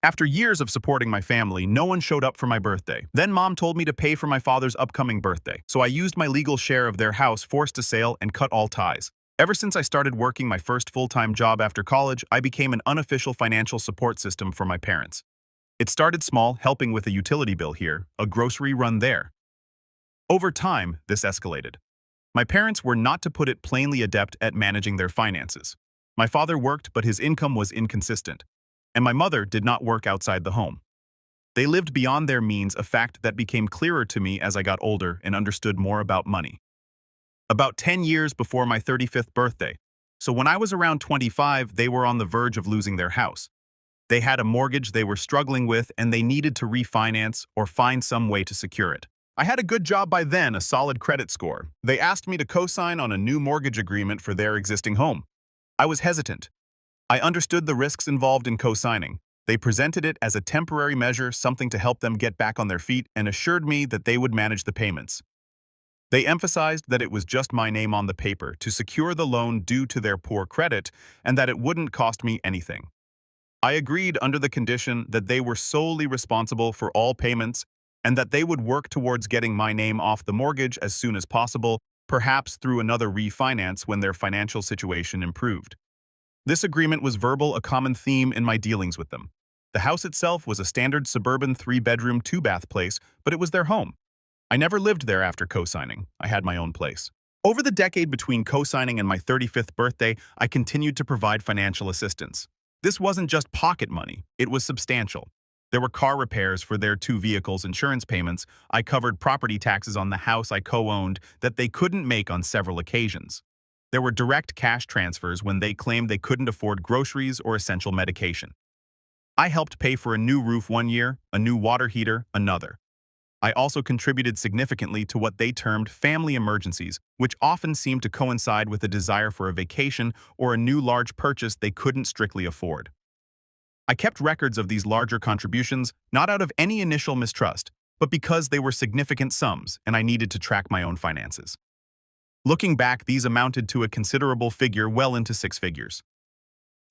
After years of supporting my family, no one showed up for my birthday. Then Mom told me to pay for my father's upcoming birthday, so I used my legal share of their house forced to sale and cut all ties. Ever since I started working my first full-time job after college, I became an unofficial financial support system for my parents. It started small, helping with a utility bill here, a grocery run there. Over time, this escalated. My parents were, not to put it plainly, adept at managing their finances. My father worked, but his income was inconsistent, and my mother did not work outside the home. They lived beyond their means, a fact that became clearer to me as I got older and understood more about money. About 10 years before my 35th birthday, so when I was around 25, they were on the verge of losing their house. They had a mortgage they were struggling with, and they needed to refinance or find some way to secure it. I had a good job by then, a solid credit score. They asked me to co-sign on a new mortgage agreement for their existing home. I was hesitant. I understood the risks involved in co-signing. They presented it as a temporary measure, something to help them get back on their feet, and assured me that they would manage the payments. They emphasized that it was just my name on the paper to secure the loan due to their poor credit, and that it wouldn't cost me anything. I agreed under the condition that they were solely responsible for all payments and that they would work towards getting my name off the mortgage as soon as possible, perhaps through another refinance when their financial situation improved. This agreement was verbal, a common theme in my dealings with them. The house itself was a standard suburban 3-bedroom, 2-bath place, but it was their home. I never lived there after co-signing. I had my own place. Over the decade between co-signing and my 35th birthday, I continued to provide financial assistance. This wasn't just pocket money, it was substantial. There were car repairs for their 2 vehicles, insurance payments. I covered property taxes on the house I co-owned that they couldn't make on several occasions. There were direct cash transfers when they claimed they couldn't afford groceries or essential medication. I helped pay for a new roof one year, a new water heater another. I also contributed significantly to what they termed family emergencies, which often seemed to coincide with a desire for a vacation or a new large purchase they couldn't strictly afford. I kept records of these larger contributions, not out of any initial mistrust, but because they were significant sums and I needed to track my own finances. Looking back, these amounted to a considerable figure, well into 6 figures.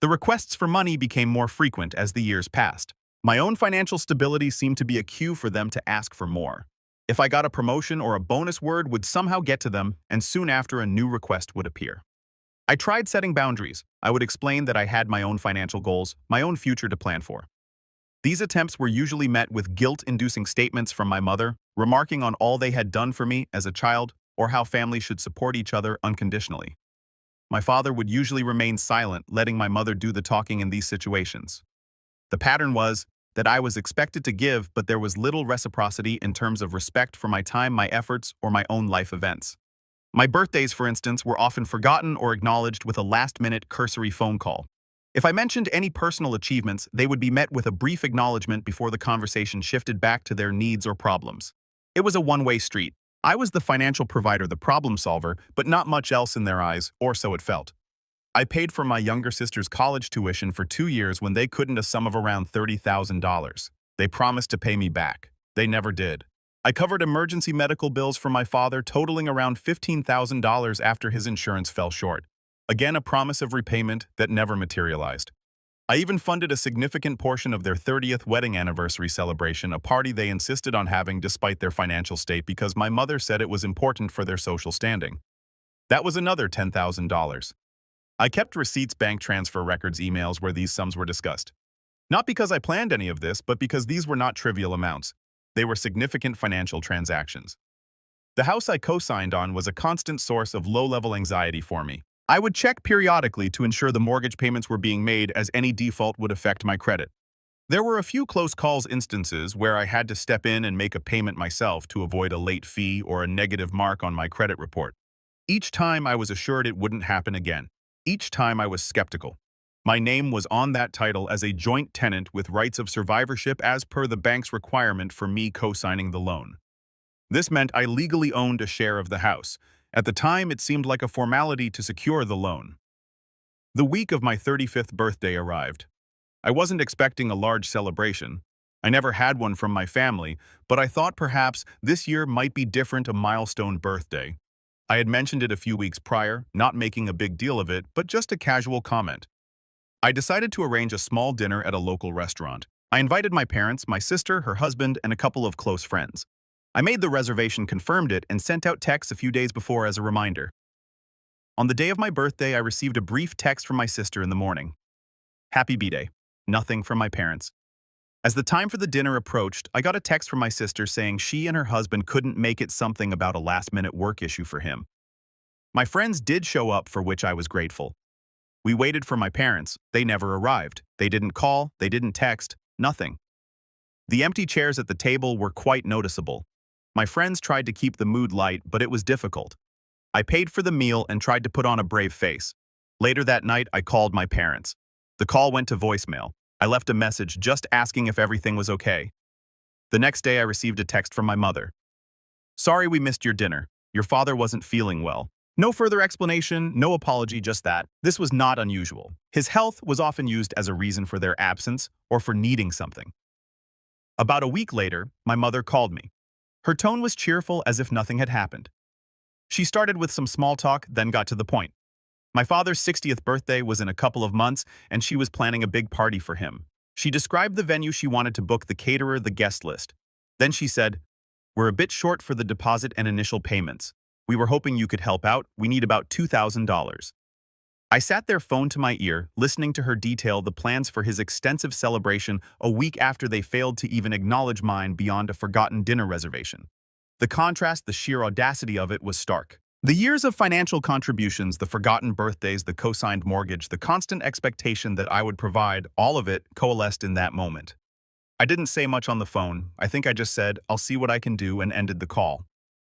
The requests for money became more frequent as the years passed. My own financial stability seemed to be a cue for them to ask for more. If I got a promotion or a bonus, word would somehow get to them, and soon after a new request would appear. I tried setting boundaries. I would explain that I had my own financial goals, my own future to plan for. These attempts were usually met with guilt-inducing statements from my mother, remarking on all they had done for me as a child or how families should support each other unconditionally. My father would usually remain silent, letting my mother do the talking in these situations. The pattern was that I was expected to give, but there was little reciprocity in terms of respect for my time, my efforts, or my own life events. My birthdays, for instance, were often forgotten or acknowledged with a last-minute cursory phone call. If I mentioned any personal achievements, they would be met with a brief acknowledgement before the conversation shifted back to their needs or problems. It was a one-way street. I was the financial provider, the problem solver, but not much else in their eyes, or so it felt. I paid for my younger sister's college tuition for 2 years when they couldn't, a sum of around $30,000. They promised to pay me back. They never did. I covered emergency medical bills for my father, totaling around $15,000 after his insurance fell short. Again, a promise of repayment that never materialized. I even funded a significant portion of their 30th wedding anniversary celebration, a party they insisted on having despite their financial state because my mother said it was important for their social standing. That was another $10,000. I kept receipts, bank transfer records, emails where these sums were discussed. Not because I planned any of this, but because these were not trivial amounts. They were significant financial transactions. The house I co-signed on was a constant source of low-level anxiety for me. I would check periodically to ensure the mortgage payments were being made, as any default would affect my credit. There were a few close calls instances where I had to step in and make a payment myself to avoid a late fee or a negative mark on my credit report. Each time I was assured it wouldn't happen again. Each time I was skeptical. My name was on that title as a joint tenant with rights of survivorship as per the bank's requirement for me co-signing the loan. This meant I legally owned a share of the house. At the time, it seemed like a formality to secure the loan. The week of my 35th birthday arrived. I wasn't expecting a large celebration. I never had one from my family, but I thought perhaps this year might be different, a milestone birthday. I had mentioned it a few weeks prior, not making a big deal of it, but just a casual comment. I decided to arrange a small dinner at a local restaurant. I invited my parents, my sister, her husband, and a couple of close friends. I made the reservation, confirmed it, and sent out texts a few days before as a reminder. On the day of my birthday, I received a brief text from my sister in the morning. Happy B-Day. Nothing from my parents. As the time for the dinner approached, I got a text from my sister saying she and her husband couldn't make it, something about a last-minute work issue for him. My friends did show up, for which I was grateful. We waited for my parents. They never arrived. They didn't call, they didn't text, nothing. The empty chairs at the table were quite noticeable. My friends tried to keep the mood light, but it was difficult. I paid for the meal and tried to put on a brave face. Later that night, I called my parents. The call went to voicemail. I left a message just asking if everything was okay. The next day, I received a text from my mother. Sorry we missed your dinner. Your father wasn't feeling well. No further explanation, no apology, just that. This was not unusual. His health was often used as a reason for their absence or for needing something. About a week later, my mother called me. Her tone was cheerful, as if nothing had happened. She started with some small talk, then got to the point. My father's 60th birthday was in a couple of months, and she was planning a big party for him. She described the venue she wanted to book, the caterer, the guest list. Then she said, "We're a bit short for the deposit and initial payments. We were hoping you could help out. We need about $2,000. I sat there, phone to my ear, listening to her detail the plans for his extensive celebration a week after they failed to even acknowledge mine beyond a forgotten dinner reservation. The contrast, the sheer audacity of it was stark. The years of financial contributions, the forgotten birthdays, the co-signed mortgage, the constant expectation that I would provide, all of it coalesced in that moment. I didn't say much on the phone. I think I just said, "I'll see what I can do," and ended the call.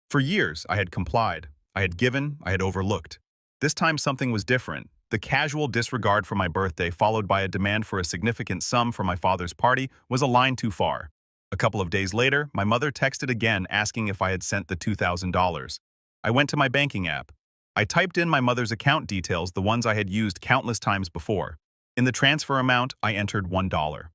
For years, I had complied. I had given, I had overlooked. This time something was different. The casual disregard for my birthday, followed by a demand for a significant sum for my father's party, was a line too far. A couple of days later, my mother texted again asking if I had sent the $2,000. I went to my banking app. I typed in my mother's account details, the ones I had used countless times before. In the transfer amount, I entered $1.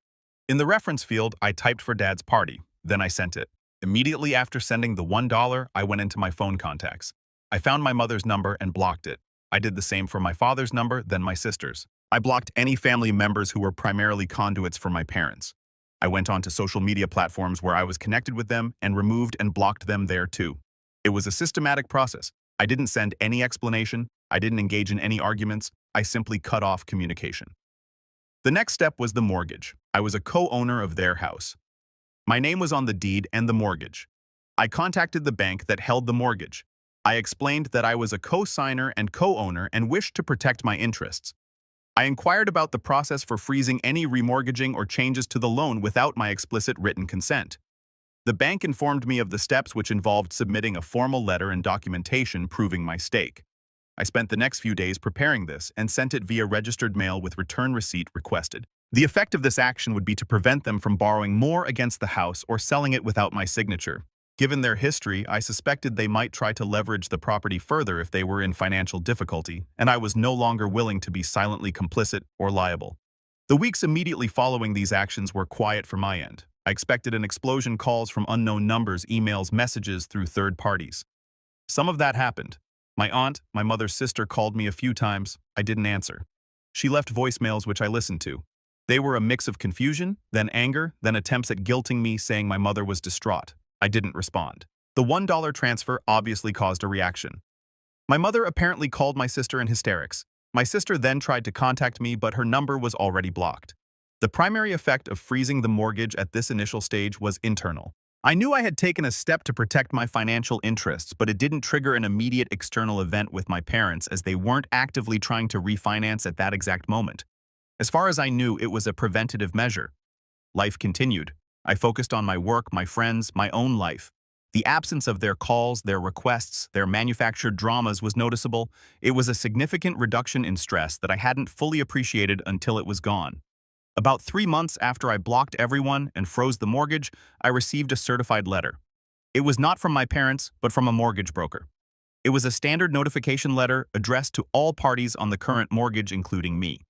In the reference field, I typed for Dad's party. Then I sent it. Immediately after sending the $1, I went into my phone contacts. I found my mother's number and blocked it. I did the same for my father's number, then my sister's. I blocked any family members who were primarily conduits for my parents. I went onto social media platforms where I was connected with them and removed and blocked them there too. It was a systematic process. I didn't send any explanation. I didn't engage in any arguments. I simply cut off communication. The next step was the mortgage. I was a co-owner of their house. My name was on the deed and the mortgage. I contacted the bank that held the mortgage. I explained that I was a co-signer and co-owner and wished to protect my interests. I inquired about the process for freezing any remortgaging or changes to the loan without my explicit written consent. The bank informed me of the steps, which involved submitting a formal letter and documentation proving my stake. I spent the next few days preparing this and sent it via registered mail with return receipt requested. The effect of this action would be to prevent them from borrowing more against the house or selling it without my signature. Given their history, I suspected they might try to leverage the property further if they were in financial difficulty, and I was no longer willing to be silently complicit or liable. The weeks immediately following these actions were quiet for my end. I expected an explosion, calls from unknown numbers, emails, messages through third parties. Some of that happened. My aunt, my mother's sister, called me a few times. I didn't answer. She left voicemails which I listened to. They were a mix of confusion, then anger, then attempts at guilting me, saying my mother was distraught. I didn't respond. The $1 transfer obviously caused a reaction. My mother apparently called my sister in hysterics. My sister then tried to contact me, but her number was already blocked. The primary effect of freezing the mortgage at this initial stage was internal. I knew I had taken a step to protect my financial interests, but it didn't trigger an immediate external event with my parents, as they weren't actively trying to refinance at that exact moment. As far as I knew, it was a preventative measure. Life continued. I focused on my work, my friends, my own life. The absence of their calls, their requests, their manufactured dramas was noticeable. It was a significant reduction in stress that I hadn't fully appreciated until it was gone. About 3 months after I blocked everyone and froze the mortgage, I received a certified letter. It was not from my parents, but from a mortgage broker. It was a standard notification letter addressed to all parties on the current mortgage, including me.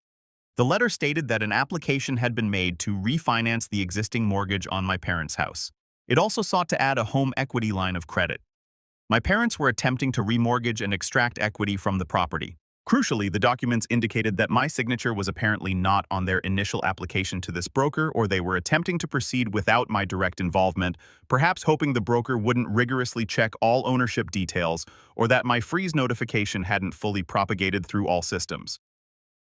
The letter stated that an application had been made to refinance the existing mortgage on my parents' house. It also sought to add a home equity line of credit. My parents were attempting to remortgage and extract equity from the property. Crucially, the documents indicated that my signature was apparently not on their initial application to this broker, or they were attempting to proceed without my direct involvement, perhaps hoping the broker wouldn't rigorously check all ownership details or that my freeze notification hadn't fully propagated through all systems.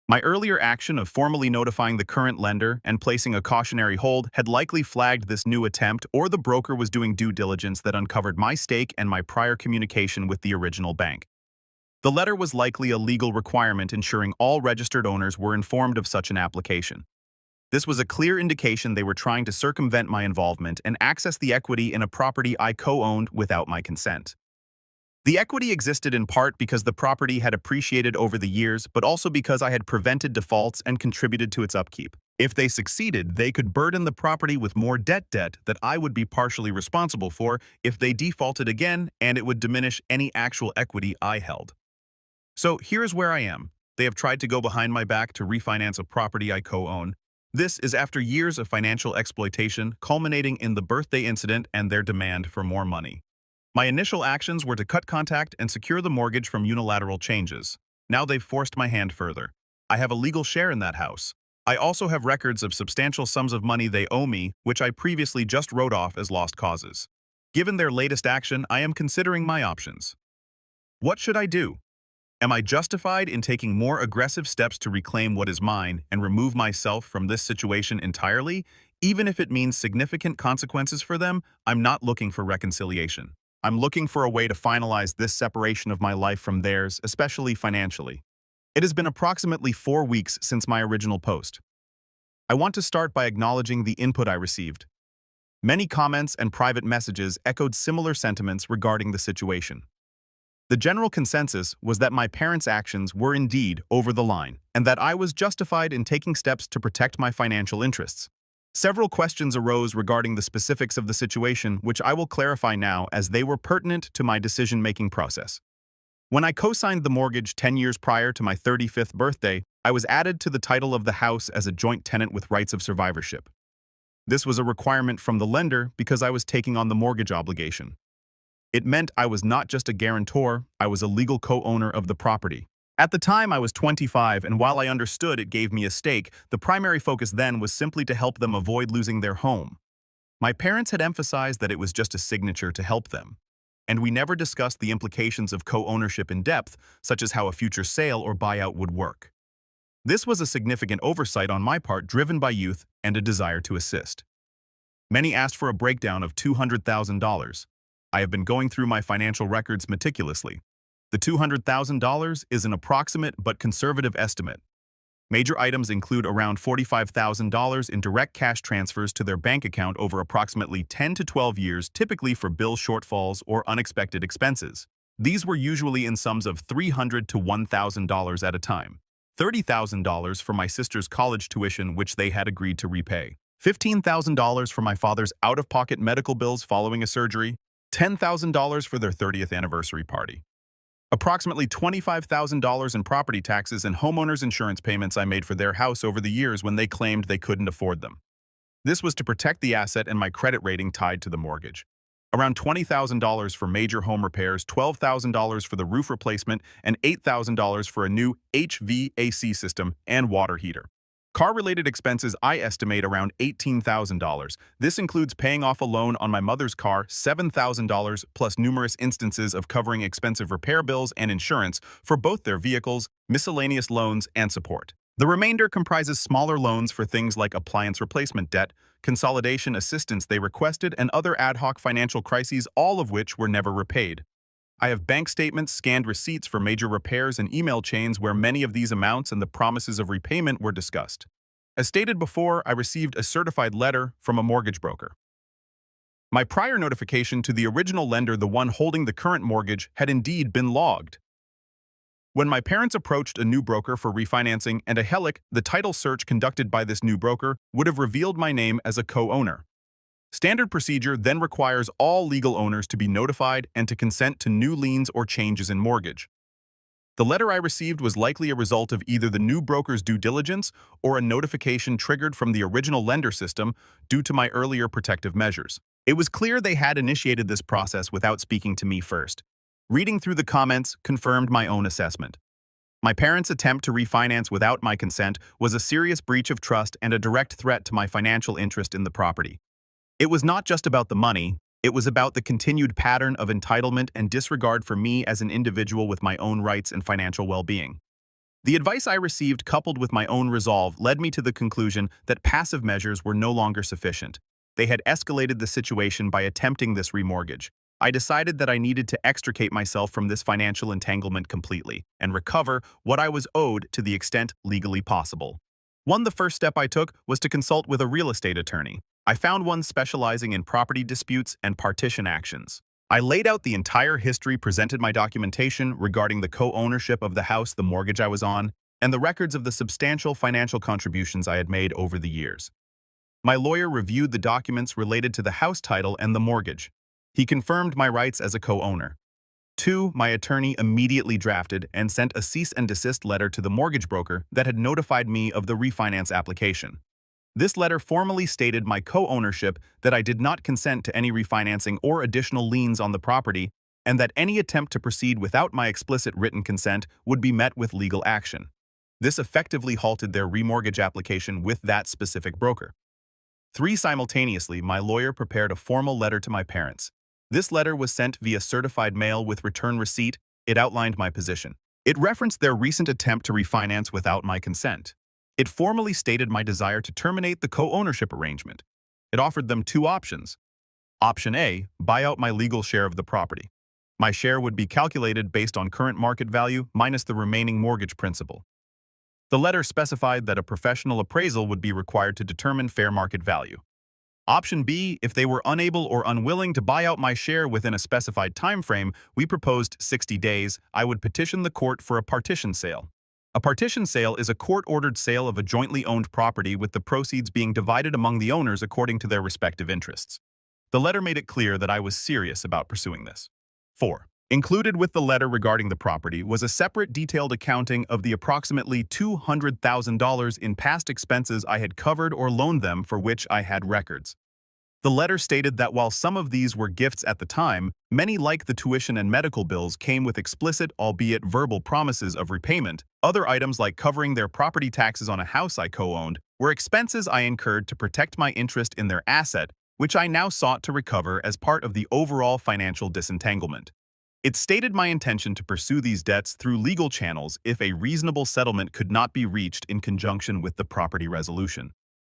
My earlier action of formally notifying the current lender and placing a cautionary hold had likely flagged this new attempt, or the broker was doing due diligence that uncovered my stake and my prior communication with the original bank. The letter was likely a legal requirement ensuring all registered owners were informed of such an application. This was a clear indication they were trying to circumvent my involvement and access the equity in a property I co-owned without my consent. The equity existed in part because the property had appreciated over the years, but also because I had prevented defaults and contributed to its upkeep. If they succeeded, they could burden the property with more debt that I would be partially responsible for if they defaulted again, and it would diminish any actual equity I held. So here's where I am. They have tried to go behind my back to refinance a property I co-own. This is after years of financial exploitation, culminating in the birthday incident and their demand for more money. My initial actions were to cut contact and secure the mortgage from unilateral changes. Now they've forced my hand further. I have a legal share in that house. I also have records of substantial sums of money they owe me, which I previously just wrote off as lost causes. Given their latest action, I am considering my options. What should I do? Am I justified in taking more aggressive steps to reclaim what is mine and remove myself from this situation entirely? Even if it means significant consequences for them, I'm not looking for reconciliation. I'm looking for a way to finalize this separation of my life from theirs, especially financially. It has been approximately 4 weeks since my original post. I want to start by acknowledging the input I received. Many comments and private messages echoed similar sentiments regarding the situation. The general consensus was that my parents' actions were indeed over the line, and that I was justified in taking steps to protect my financial interests. Several questions arose regarding the specifics of the situation, which I will clarify now as they were pertinent to my decision-making process. When I co-signed the mortgage 10 years prior to my 35th birthday, I was added to the title of the house as a joint tenant with rights of survivorship. This was a requirement from the lender because I was taking on the mortgage obligation. It meant I was not just a guarantor, I was a legal co-owner of the property. At the time, I was 25, and while I understood it gave me a stake, the primary focus then was simply to help them avoid losing their home. My parents had emphasized that it was just a signature to help them, and we never discussed the implications of co-ownership in depth, such as how a future sale or buyout would work. This was a significant oversight on my part, driven by youth and a desire to assist. Many asked for a breakdown of $200,000. I have been going through my financial records meticulously. The $200,000 is an approximate but conservative estimate. Major items include around $45,000 in direct cash transfers to their bank account over approximately 10 to 12 years, typically for bill shortfalls or unexpected expenses. These were usually in sums of $300 to $1,000 at a time. $30,000 for my sister's college tuition, which they had agreed to repay. $15,000 for my father's out-of-pocket medical bills following a surgery. $10,000 for their 30th anniversary party. Approximately $25,000 in property taxes and homeowners insurance payments I made for their house over the years when they claimed they couldn't afford them. This was to protect the asset and my credit rating tied to the mortgage. Around $20,000 for major home repairs, $12,000 for the roof replacement, and $8,000 for a new HVAC system and water heater. Car-related expenses I estimate around $18,000. This includes paying off a loan on my mother's car, $7,000, plus numerous instances of covering expensive repair bills and insurance for both their vehicles, miscellaneous loans, and support. The remainder comprises smaller loans for things like appliance replacement debt, consolidation assistance they requested, and other ad hoc financial crises, all of which were never repaid. I have bank statements, scanned receipts for major repairs, and email chains where many of these amounts and the promises of repayment were discussed. As stated before, I received a certified letter from a mortgage broker. My prior notification to the original lender, the one holding the current mortgage, had indeed been logged. When my parents approached a new broker for refinancing and a HELOC, the title search conducted by this new broker would have revealed my name as a co-owner. Standard procedure then requires all legal owners to be notified and to consent to new liens or changes in mortgage. The letter I received was likely a result of either the new broker's due diligence or a notification triggered from the original lender system due to my earlier protective measures. It was clear they had initiated this process without speaking to me first. Reading through the comments confirmed my own assessment. My parents' attempt to refinance without my consent was a serious breach of trust and a direct threat to my financial interest in the property. It was not just about the money, it was about the continued pattern of entitlement and disregard for me as an individual with my own rights and financial well-being. The advice I received, coupled with my own resolve, led me to the conclusion that passive measures were no longer sufficient. They had escalated the situation by attempting this remortgage. I decided that I needed to extricate myself from this financial entanglement completely and recover what I was owed to the extent legally possible. The first step I took was to consult with a real estate attorney. I found one specializing in property disputes and partition actions. I laid out the entire history, presented my documentation regarding the co-ownership of the house, the mortgage I was on, and the records of the substantial financial contributions I had made over the years. My lawyer reviewed the documents related to the house title and the mortgage. He confirmed my rights as a co-owner. 2. My attorney immediately drafted and sent a cease and desist letter to the mortgage broker that had notified me of the refinance application. This letter formally stated my co-ownership, that I did not consent to any refinancing or additional liens on the property, and that any attempt to proceed without my explicit written consent would be met with legal action. This effectively halted their remortgage application with that specific broker. 3. Simultaneously, my lawyer prepared a formal letter to my parents. This letter was sent via certified mail with return receipt. It outlined my position. It referenced their recent attempt to refinance without my consent. It formally stated my desire to terminate the co-ownership arrangement. It offered them 2 options. Option A, buy out my legal share of the property. My share would be calculated based on current market value minus the remaining mortgage principal. The letter specified that a professional appraisal would be required to determine fair market value. Option B, if they were unable or unwilling to buy out my share within a specified time frame, we proposed 60 days, I would petition the court for a partition sale. A partition sale is a court-ordered sale of a jointly owned property with the proceeds being divided among the owners according to their respective interests. The letter made it clear that I was serious about pursuing this. 4. Included with the letter regarding the property was a separate detailed accounting of the approximately $200,000 in past expenses I had covered or loaned them, for which I had records. The letter stated that while some of these were gifts at the time, many, like the tuition and medical bills, came with explicit, albeit verbal, promises of repayment. Other items, like covering their property taxes on a house I co-owned, were expenses I incurred to protect my interest in their asset, which I now sought to recover as part of the overall financial disentanglement. It stated my intention to pursue these debts through legal channels if a reasonable settlement could not be reached in conjunction with the property resolution.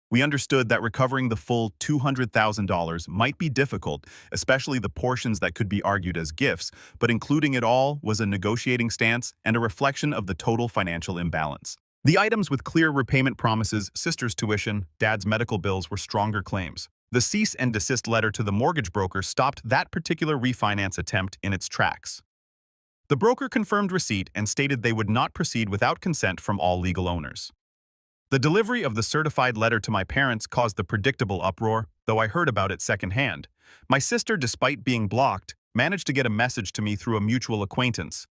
We understood that recovering the full $200,000 might be difficult, especially the portions that could be argued as gifts, but including it all was a negotiating stance and a reflection of the total financial imbalance. The items with clear repayment promises, sister's tuition, dad's medical bills, were stronger claims. The cease and desist letter to the mortgage broker stopped that particular refinance attempt in its tracks. The broker confirmed receipt and stated they would not proceed without consent from all legal owners. The delivery of the certified letter to my parents caused the predictable uproar, though I heard about it secondhand. My sister, despite being blocked, managed to get a message to me through a mutual acquaintance.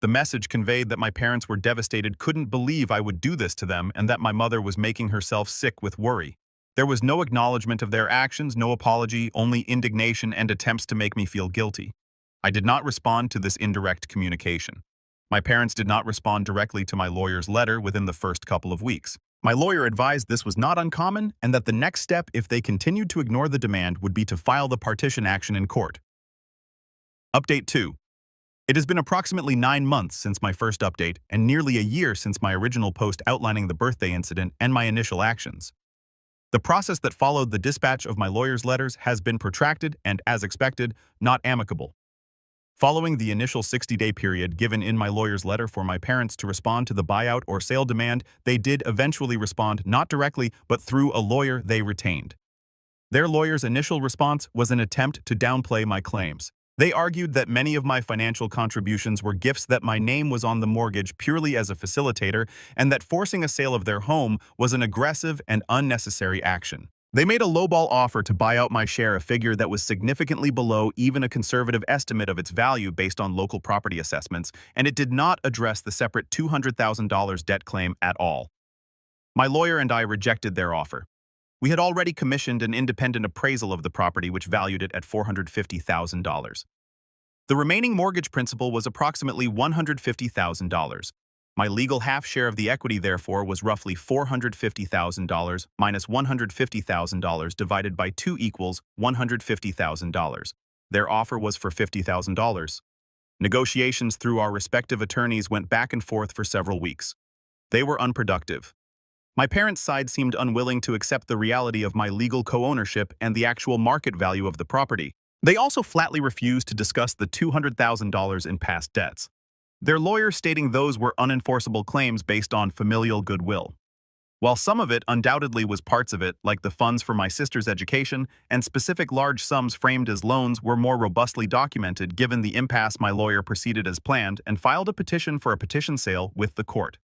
The message conveyed that my parents were devastated, couldn't believe I would do this to them, and that my mother was making herself sick with worry. There was no acknowledgement of their actions, no apology, only indignation and attempts to make me feel guilty. I did not respond to this indirect communication. My parents did not respond directly to my lawyer's letter within the first couple of weeks. My lawyer advised this was not uncommon and that the next step, if they continued to ignore the demand, would be to file the partition action in court. Update 2. It has been approximately 9 months since my first update and nearly a year since my original post outlining the birthday incident and my initial actions. The process that followed the dispatch of my lawyer's letters has been protracted and, as expected, not amicable. Following the initial 60-day period given in my lawyer's letter for my parents to respond to the buyout or sale demand, they did eventually respond, not directly, but through a lawyer they retained. Their lawyer's initial response was an attempt to downplay my claims. They argued that many of my financial contributions were gifts, that my name was on the mortgage purely as a facilitator, and that forcing a sale of their home was an aggressive and unnecessary action. They made a lowball offer to buy out my share, a figure that was significantly below even a conservative estimate of its value based on local property assessments, and it did not address the separate $200,000 debt claim at all. My lawyer and I rejected their offer. We had already commissioned an independent appraisal of the property, which valued it at $450,000. The remaining mortgage principal was approximately $150,000. My legal half share of the equity, therefore, was roughly $450,000 minus $150,000 divided by 2 equals $150,000. Their offer was for $50,000. Negotiations through our respective attorneys went back and forth for several weeks. They were unproductive. My parents' side seemed unwilling to accept the reality of my legal co-ownership and the actual market value of the property. They also flatly refused to discuss the $200,000 in past debts, their lawyer stating those were unenforceable claims based on familial goodwill. While some of it undoubtedly was parts of it, like the funds for my sister's education and specific large sums framed as loans, were more robustly documented given the impasse, my lawyer proceeded as planned and filed a petition for a petition sale with the court.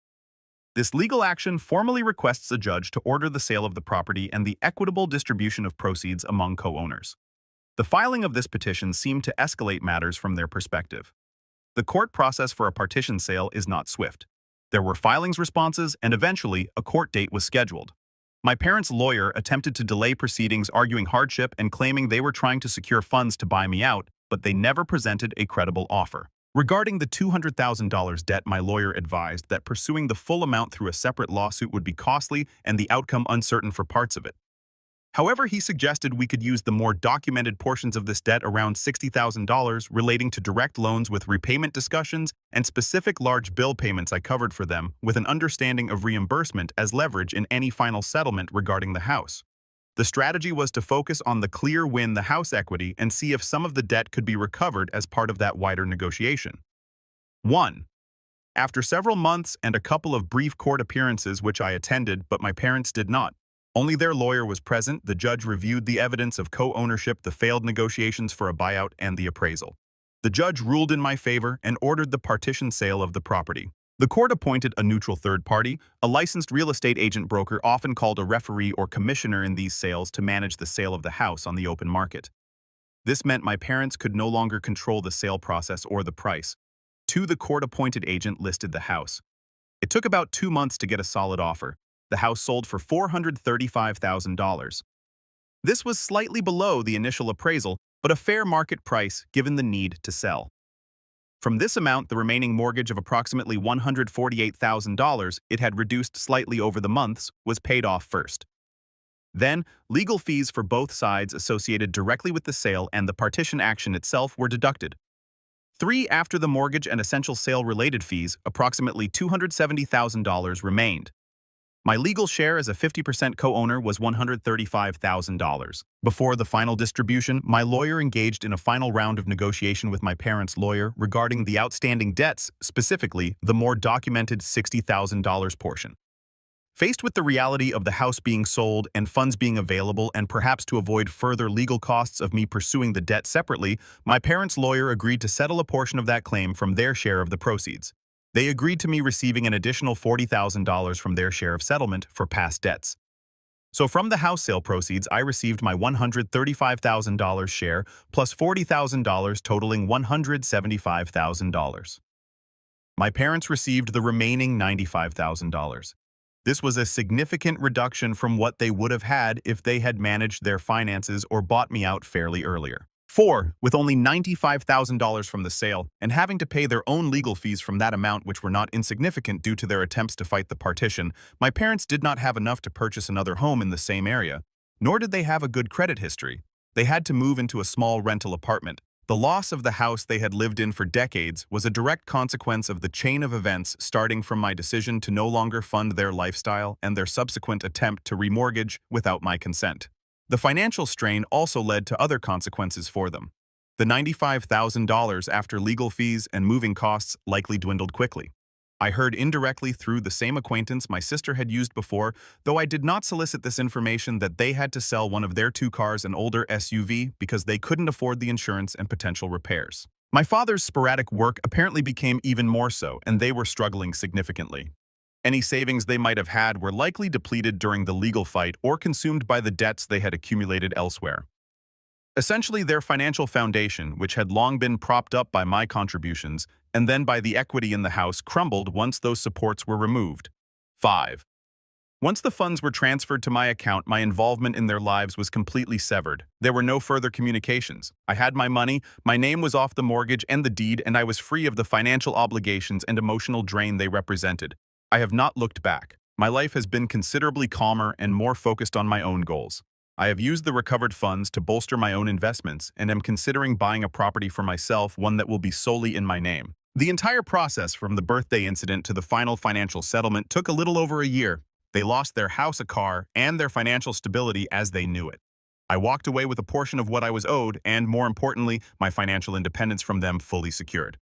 This legal action formally requests a judge to order the sale of the property and the equitable distribution of proceeds among co-owners. The filing of this petition seemed to escalate matters from their perspective. The court process for a partition sale is not swift. There were filings responses, and eventually, a court date was scheduled. My parents' lawyer attempted to delay proceedings, arguing hardship and claiming they were trying to secure funds to buy me out, but they never presented a credible offer. Regarding the $200,000 debt, my lawyer advised that pursuing the full amount through a separate lawsuit would be costly and the outcome uncertain for parts of it. However, he suggested we could use the more documented portions of this debt, around $60,000, relating to direct loans with repayment discussions and specific large bill payments I covered for them, with an understanding of reimbursement as leverage in any final settlement regarding the house. The strategy was to focus on the clear win, the house equity, and see if some of the debt could be recovered as part of that wider negotiation. 1. After several months and a couple of brief court appearances which I attended but my parents did not, only their lawyer was present, the judge reviewed the evidence of co-ownership, the failed negotiations for a buyout, and the appraisal. The judge ruled in my favor and ordered the partition sale of the property. The court appointed a neutral third party, a licensed real estate agent broker, often called a referee or commissioner in these sales, to manage the sale of the house on the open market. This meant my parents could no longer control the sale process or the price. 2. The court-appointed agent listed the house. It took about 2 months to get a solid offer. The house sold for $435,000. This was slightly below the initial appraisal, but a fair market price given the need to sell. From this amount, the remaining mortgage of approximately $148,000, it had reduced slightly over the months, was paid off first. Then, legal fees for both sides associated directly with the sale and the partition action itself were deducted. 3. After the mortgage and essential sale-related fees, approximately $270,000 remained. My legal share as a 50% co-owner was $135,000. Before the final distribution, my lawyer engaged in a final round of negotiation with my parents' lawyer regarding the outstanding debts, specifically the more documented $60,000 portion. Faced with the reality of the house being sold and funds being available, and perhaps to avoid further legal costs of me pursuing the debt separately, my parents' lawyer agreed to settle a portion of that claim from their share of the proceeds. They agreed to me receiving an additional $40,000 from their share of settlement for past debts. So from the house sale proceeds, I received my $135,000 share plus $40,000, totaling $175,000. My parents received the remaining $95,000. This was a significant reduction from what they would have had if they had managed their finances or bought me out fairly earlier. 4. With only $95,000 from the sale, and having to pay their own legal fees from that amount, which were not insignificant due to their attempts to fight the partition, my parents did not have enough to purchase another home in the same area, nor did they have a good credit history. They had to move into a small rental apartment. The loss of the house they had lived in for decades was a direct consequence of the chain of events, starting from my decision to no longer fund their lifestyle and their subsequent attempt to remortgage without my consent. The financial strain also led to other consequences for them. The $95,000 after legal fees and moving costs likely dwindled quickly. I heard indirectly through the same acquaintance my sister had used before, though I did not solicit this information, that they had to sell one of their 2 cars, an older SUV, because they couldn't afford the insurance and potential repairs. My father's sporadic work apparently became even more so, and they were struggling significantly. Any savings they might have had were likely depleted during the legal fight or consumed by the debts they had accumulated elsewhere. Essentially, their financial foundation, which had long been propped up by my contributions and then by the equity in the house, crumbled once those supports were removed. 5. Once the funds were transferred to my account, my involvement in their lives was completely severed. There were no further communications. I had my money, my name was off the mortgage and the deed, and I was free of the financial obligations and emotional drain they represented. I have not looked back. My life has been considerably calmer and more focused on my own goals. I have used the recovered funds to bolster my own investments and am considering buying a property for myself, one that will be solely in my name. The entire process from the birthday incident to the final financial settlement took a little over a year. They lost their house, a car, and their financial stability as they knew it. I walked away with a portion of what I was owed and, more importantly, my financial independence from them fully secured.